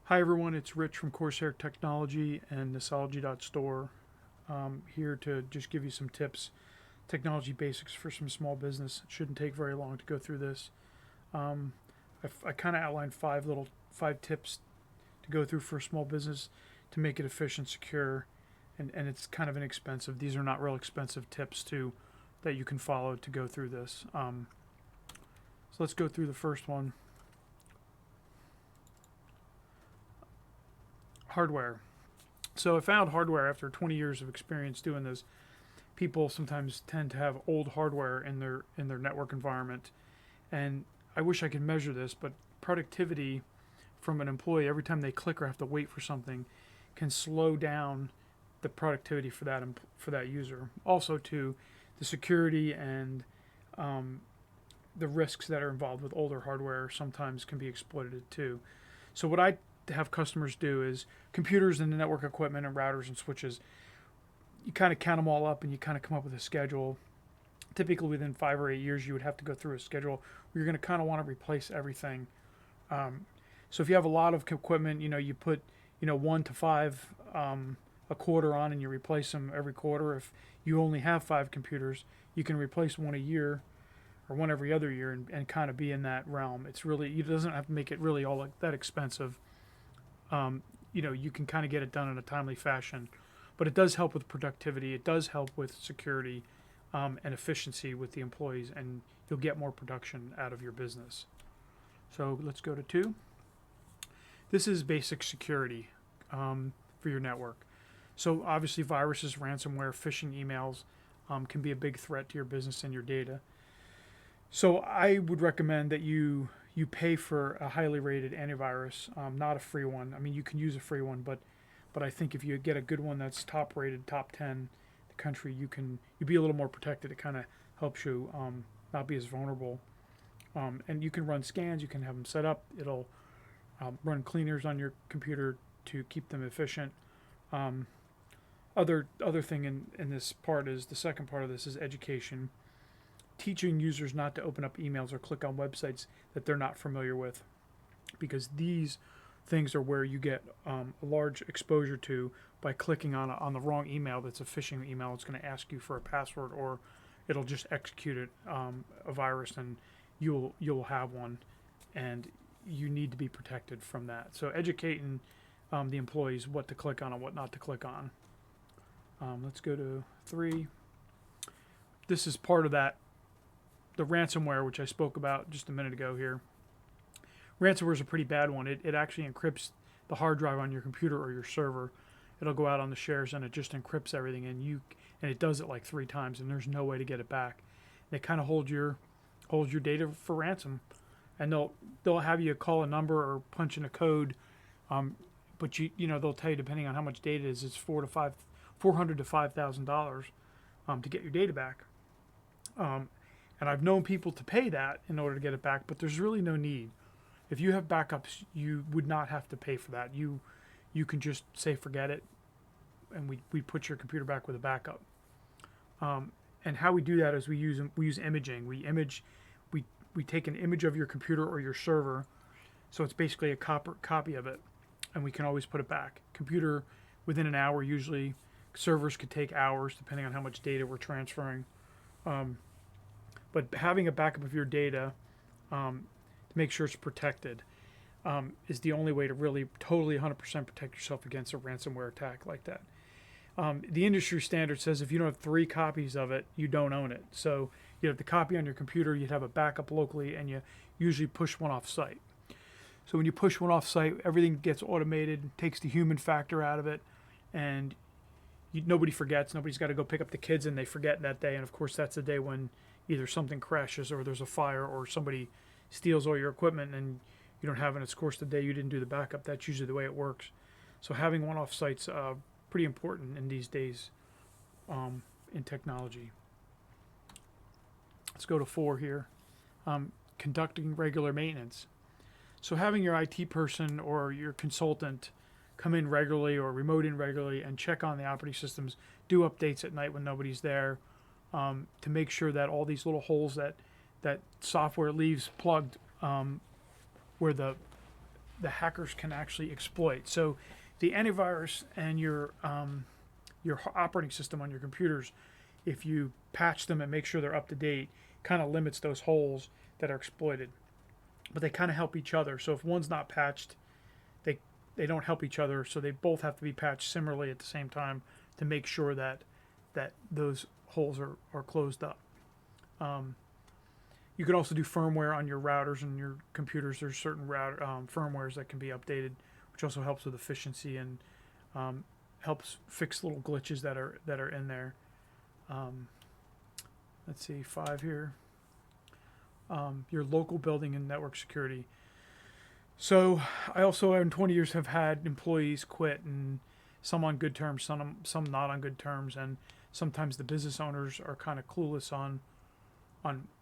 Hi everyone, it's Rich from Corsair Technology and Nostalgy.store. Here to just give you some tips, technology basics for some small business. It shouldn't take very long to go through this. Um, I kind of outlined five tips to go through for a small business to make it efficient, secure, and it's kind of inexpensive. These are not real expensive tips that you can follow to go through this. So let's go through the first one. Hardware. So I found hardware after 20 years of experience doing this. People sometimes tend to have old hardware in their network environment, and I wish I could measure this, but productivity from an employee every time they click or have to wait for something can slow down the productivity for that user. Also, to the security and the risks that are involved with older hardware sometimes can be exploited too. So what I have customers do is computers and the network equipment and routers and switches. You kind of count them all up and you kind of come up with a schedule. Typically within 5 or 8 years, you would have to go through a schedule where you're going to kind of want to replace everything. So if you have a lot of equipment, you put 1 to 5 a quarter on, and you replace them every quarter. If you only have 5 computers, you can replace one a year or one every other year, and kind of be in that realm. It doesn't have to make it really all that expensive. You can kind of get it done in a timely fashion, but it does help with productivity. It does help with security and efficiency with the employees, and you'll get more production out of your business. So let's go to 2. This is basic security for your network. So obviously viruses, ransomware, phishing emails can be a big threat to your business and your data. So I would recommend that you pay for a highly rated antivirus, not a free one. I mean, you can use a free one, but I think if you get a good one that's top rated, top 10 in the country, you'll be a little more protected. It kind of helps you not be as vulnerable. And you can run scans. You can have them set up. It'll run cleaners on your computer to keep them efficient. Other thing in this part is the second part of this is education. Teaching users not to open up emails or click on websites that they're not familiar with, because these things are where you get a large exposure to by clicking on the wrong email. That's a phishing email. It's going to ask you for a password, or it'll just execute a virus, and you'll have one, and you need to be protected from that. So educating the employees what to click on and what not to click on. Let's go to 3. This is part of that. The ransomware, which I spoke about just a minute ago here. Ransomware is a pretty bad one. It actually encrypts the hard drive on your computer or your server. It'll go out on the shares and it just encrypts everything, and it does it like 3 times, and there's no way to get it back. They kind of hold your data for ransom, and they'll have you call a number or punch in a code, but they'll tell you, depending on how much data it is, it's $400 to $5,000 to get your data back. And I've known people to pay that in order to get it back, but there's really no need. If you have backups, you would not have to pay for that. You can just say forget it, and we put your computer back with a backup. And how we do that is we use imaging. We take an image of your computer or your server, so it's basically a copy of it, and we can always put it back. Computer within an hour usually. Servers could take hours depending on how much data we're transferring. But having a backup of your data to make sure it's protected is the only way to really totally 100% protect yourself against a ransomware attack like that. The industry standard says if you don't have 3 copies of it, you don't own it. So you have the copy on your computer, you'd have a backup locally, and you usually push one off site. So when you push one off site, everything gets automated, takes the human factor out of it, and nobody forgets. Nobody's got to go pick up the kids and they forget that day. And of course, that's the day when either something crashes or there's a fire or somebody steals all your equipment and you don't have it. It's, of course, the day you didn't do the backup. That's usually the way it works. So having one off site's pretty important in these days in technology. Let's go to 4 here. Conducting regular maintenance. So having your IT person or your consultant come in regularly or remote in regularly and check on the operating systems, do updates at night when nobody's there, to make sure that all these little holes that software leaves plugged, where the the hackers can actually exploit. So the antivirus and your operating system on your computers, if you patch them and make sure they're up to date, kind of limits those holes that are exploited. But they kind of help each other. So if one's not patched, they don't help each other. So they both have to be patched similarly at the same time to make sure that those holes are closed up. You can also do firmware on your routers and your computers. There's certain firmwares that can be updated, which also helps with efficiency and helps fix little glitches that are in there. Let's see, 5 here. Your local building and network security. So I also, in 20 years, have had employees quit, and some on good terms, some not on good terms, and sometimes the business owners are kind of clueless on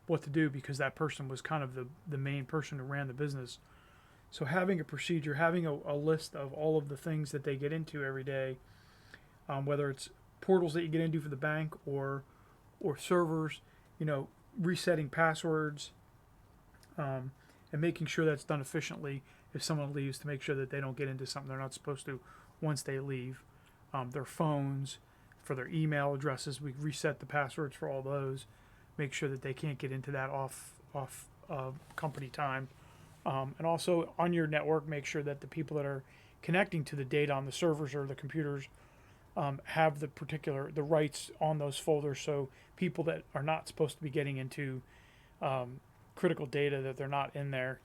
what to do because that person was kind of the main person who ran the business. So having a procedure, having a list of all of the things that they get into every day, whether it's portals that you get into for the bank or servers, resetting passwords, and making sure that's done efficiently if someone leaves, to make sure that they don't get into something they're not supposed to once they leave. Their phones, for their email addresses, we reset the passwords for all those. Make sure that they can't get into that off company time. And also on your network, make sure that the people that are connecting to the data on the servers or the computers have the rights on those folders, so people that are not supposed to be getting into critical data, that they're not in there.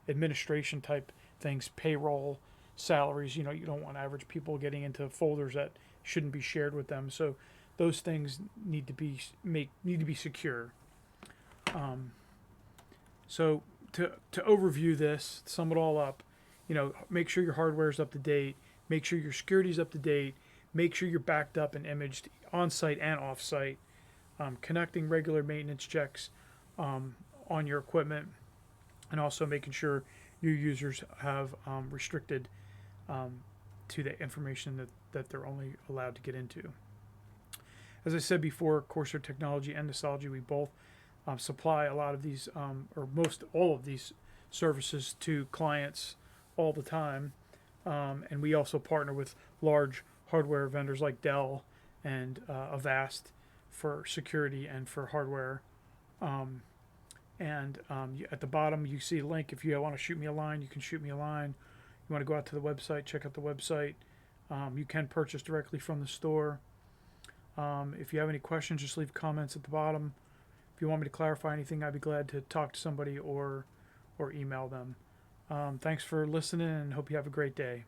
Administration type things, payroll, salaries. You don't want average people getting into folders that shouldn't be shared with them. So those things need to be secure. So to overview this, sum it all up, make sure your hardware is up to date, make sure your security is up to date, make sure you're backed up and imaged on site and off site, conducting regular maintenance checks on your equipment, and also making sure your users have restricted to the information that they're only allowed to get into. As I said before, Corsair Technology and Nostology, we both supply a lot of these, or most all of these services to clients all the time. And we also partner with large hardware vendors like Dell and Avast for security and for hardware. At the bottom, you see a link. If you want to shoot me a line, you can shoot me a line. You want to go out to the website, check out the website. You can purchase directly from the store. If you have any questions, just leave comments at the bottom. If you want me to clarify anything, I'd be glad to talk to somebody or email them. Thanks for listening, and hope you have a great day.